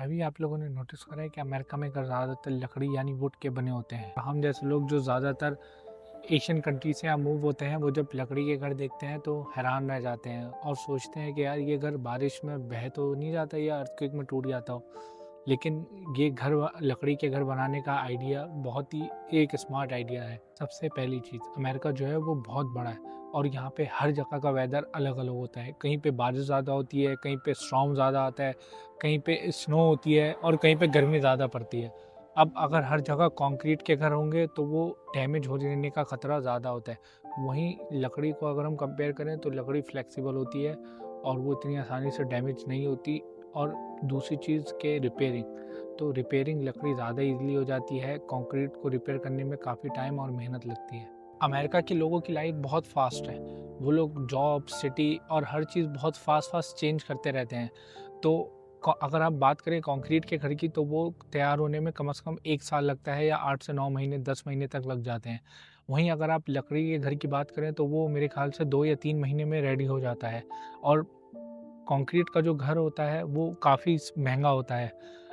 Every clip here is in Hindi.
कभी आप लोगों ने नोटिस करा है कि अमेरिका में घर ज़्यादातर लकड़ी यानी वुड के बने होते हैं। हम जैसे लोग जो ज़्यादातर एशियन कंट्री से यहाँ मूव होते हैं, वो जब लकड़ी के घर देखते हैं तो हैरान रह जाते हैं और सोचते हैं कि यार ये घर बारिश में बह तो नहीं जाता या अर्थक्वेक में टूट जाता हो। लेकिन ये लकड़ी के घर बनाने का आइडिया बहुत ही एक स्मार्ट आइडिया है। सबसे पहली चीज़, अमेरिका जो है वो बहुत बड़ा है और यहाँ पे हर जगह का वेदर अलग अलग होता है। कहीं पे बारिश ज़्यादा होती है, कहीं पे स्टॉर्म ज़्यादा आता है, कहीं पे स्नो होती है और कहीं पे गर्मी ज़्यादा पड़ती है। अब अगर हर जगह कंक्रीट के घर होंगे तो वो डैमेज हो जाने का ख़तरा ज़्यादा होता है। वहीं लकड़ी को अगर हम कंपेयर करें तो लकड़ी फ्लेक्सिबल होती है और वो इतनी आसानी से डैमेज नहीं होती। और दूसरी चीज़ के रिपेयरिंग, तो रिपेयरिंग लकड़ी ज़्यादा ईज़िली हो जाती है। कंक्रीट को रिपेयर करने में काफ़ी टाइम और मेहनत लगती है। अमेरिका के लोगों की लाइफ बहुत फास्ट है। वो लोग जॉब, सिटी और हर चीज़ बहुत फास्ट चेंज करते रहते हैं। तो अगर आप बात करें कंक्रीट के घर की, तो वो तैयार होने में कम से कम 1 साल लगता है या 8 से 9 महीने, 10 महीने तक लग जाते हैं। वहीं अगर आप लकड़ी के घर की बात करें तो वो मेरे ख़्याल से 2 या 3 महीने में रेडी हो जाता है। और कंक्रीट का जो घर होता है वो काफ़ी महंगा होता है।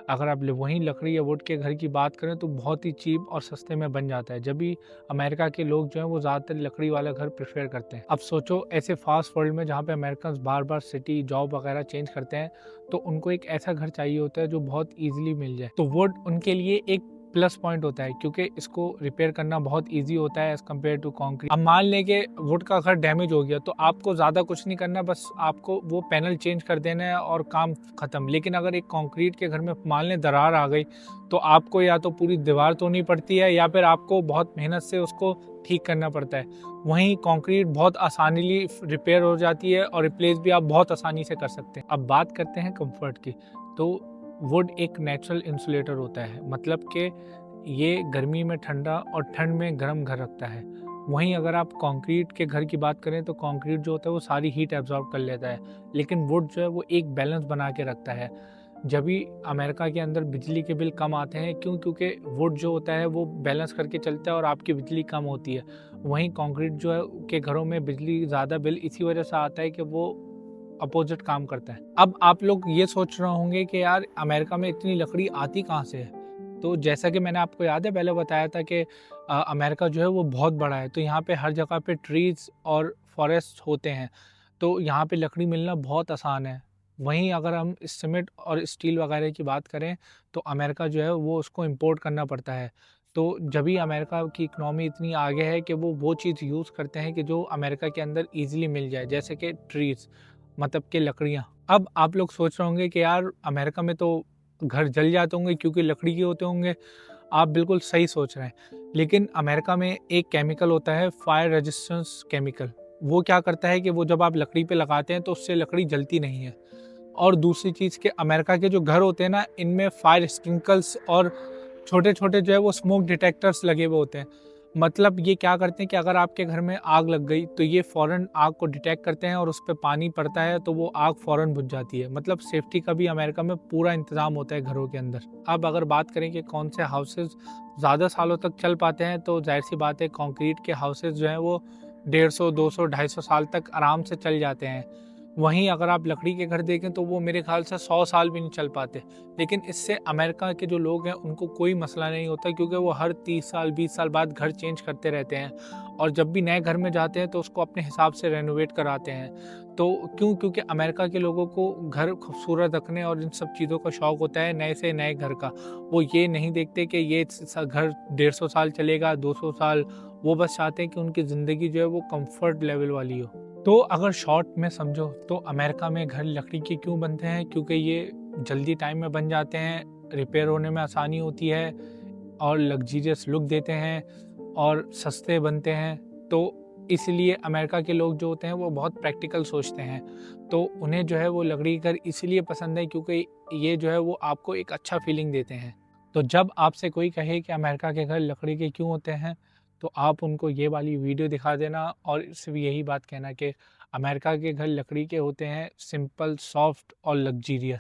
अगर आप वहीं लकड़ी या वुड के घर की बात करें तो बहुत ही चीप और सस्ते में बन जाता है। जब भी अमेरिका के लोग जो हैं वो ज़्यादातर लकड़ी वाला घर प्रेफर करते हैं। अब सोचो, ऐसे फास्ट वर्ल्ड में जहाँ पे अमेरिकन्स बार बार सिटी, जॉब वगैरह चेंज करते हैं, तो उनको एक ऐसा घर चाहिए होता है जो बहुत ईजिली मिल जाए। तो वुड उनके लिए एक प्लस पॉइंट होता है क्योंकि इसको रिपेयर करना बहुत ईजी होता है एज़ कम्पेयर टू कंक्रीट। अब मान लें कि वुड का घर डैमेज हो गया, तो आपको ज़्यादा कुछ नहीं करना, बस आपको वो पैनल चेंज कर देना है और काम ख़त्म। लेकिन अगर एक कंक्रीट के घर में मान लें दरार आ गई, तो आपको या तो पूरी दीवार तोड़नी पड़ती है या फिर आपको बहुत मेहनत से उसको ठीक करना पड़ता है। वहीं कंक्रीट बहुत आसानी रिपेयर हो जाती है और रिप्लेस भी आप बहुत आसानी से कर सकते हैं। अब बात करते हैं कंफर्ट की। तो वुड एक नेचुरल इंसुलेटर होता है, मतलब कि ये गर्मी में ठंडा और ठंड में गर्म घर रखता है। वहीं अगर आप कंक्रीट के घर की बात करें तो कंक्रीट जो होता है वो सारी हीट एब्जॉर्ब कर लेता है, लेकिन वुड जो है वो एक बैलेंस बना के रखता है। जब भी अमेरिका के अंदर बिजली के बिल कम आते हैं, क्योंकि वुड जो होता है वो बैलेंस करके चलता है और आपकी बिजली कम होती है। वहीं कंक्रीट जो है के घरों में बिजली ज़्यादा बिल इसी वजह से आता है कि वो अपोजिट काम करता है। अब आप लोग ये सोच रहे होंगे कि यार अमेरिका में इतनी लकड़ी आती कहाँ से है? तो जैसा कि मैंने आपको याद है पहले बताया था कि अमेरिका जो है वो बहुत बड़ा है, तो यहाँ पे हर जगह पे ट्रीज़ और फॉरेस्ट होते हैं, तो यहाँ पे लकड़ी मिलना बहुत आसान है। वहीं अगर हम सीमेंट और स्टील वगैरह की बात करें, तो अमेरिका जो है वो उसको इम्पोर्ट करना पड़ता है। तो जब भी अमेरिका की इकोनॉमी इतनी आगे है कि वो चीज़ यूज़ करते हैं कि जो अमेरिका के अंदर ईज़िली मिल जाए, जैसे कि ट्रीज़, मतलब कि लकड़ियाँ। अब आप लोग सोच रहे होंगे कि यार अमेरिका में तो घर जल जाते होंगे क्योंकि लकड़ी के होते होंगे। आप बिल्कुल सही सोच रहे हैं। लेकिन अमेरिका में एक केमिकल होता है, फायर रेजिस्टेंस केमिकल। वो क्या करता है कि वो जब आप लकड़ी पे लगाते हैं तो उससे लकड़ी जलती नहीं है। और दूसरी चीज़ कि अमेरिका के जो घर होते हैं ना, इनमें फायर स्प्रिंकल्स और छोटे-छोटे जो है वो स्मोक डिटेक्टर्स लगे हुए होते हैं। मतलब ये क्या करते हैं कि अगर आपके घर में आग लग गई तो ये फ़ौरन आग को डिटेक्ट करते हैं और उस पे पानी पड़ता है तो वो आग फ़ौरन बुझ जाती है। मतलब सेफ्टी का भी अमेरिका में पूरा इंतज़ाम होता है घरों के अंदर। अब अगर बात करें कि कौन से हाउसेज़ ज़्यादा सालों तक चल पाते हैं, तो ज़ाहिर-सी बात है कंक्रीट के हाउसेज़ जो हैं वो 150, 200, 250 साल तक आराम से चल जाते हैं। वहीं अगर आप लकड़ी के घर देखें तो वो मेरे ख़्याल से 100 साल भी नहीं चल पाते। लेकिन इससे अमेरिका के जो लोग हैं उनको कोई मसला नहीं होता, क्योंकि वो हर 30 साल 20 साल बाद घर चेंज करते रहते हैं और जब भी नए घर में जाते हैं तो उसको अपने हिसाब से रेनोवेट कराते हैं। तो क्योंकि अमेरिका के लोगों को घर खूबसूरत रखने और इन सब चीज़ों का शौक़ होता है, नए से नए घर का। वो ये नहीं देखते कि ये घर 150 साल चलेगा, 200 साल। वो बस चाहते हैं कि उनकी ज़िंदगी जो है वो कम्फर्ट लेवल वाली हो। तो अगर शॉर्ट में समझो तो अमेरिका में घर लकड़ी के क्यों बनते हैं, क्योंकि ये जल्दी टाइम में बन जाते हैं, रिपेयर होने में आसानी होती है और लग्जीरियस लुक देते हैं और सस्ते बनते हैं। तो इसलिए अमेरिका के लोग जो होते हैं वो बहुत प्रैक्टिकल सोचते हैं, तो उन्हें जो है वो लकड़ी के घर इसलिए पसंद है क्योंकि ये जो है वो आपको एक अच्छा फीलिंग देते हैं। तो जब आपसे कोई कहे कि अमेरिका के घर लकड़ी के क्यों होते हैं, तो आप उनको ये वाली वीडियो दिखा देना और सिर्फ यही बात कहना कि अमेरिका के घर लकड़ी के होते हैं, सिंपल, सॉफ्ट और लग्जीरियस।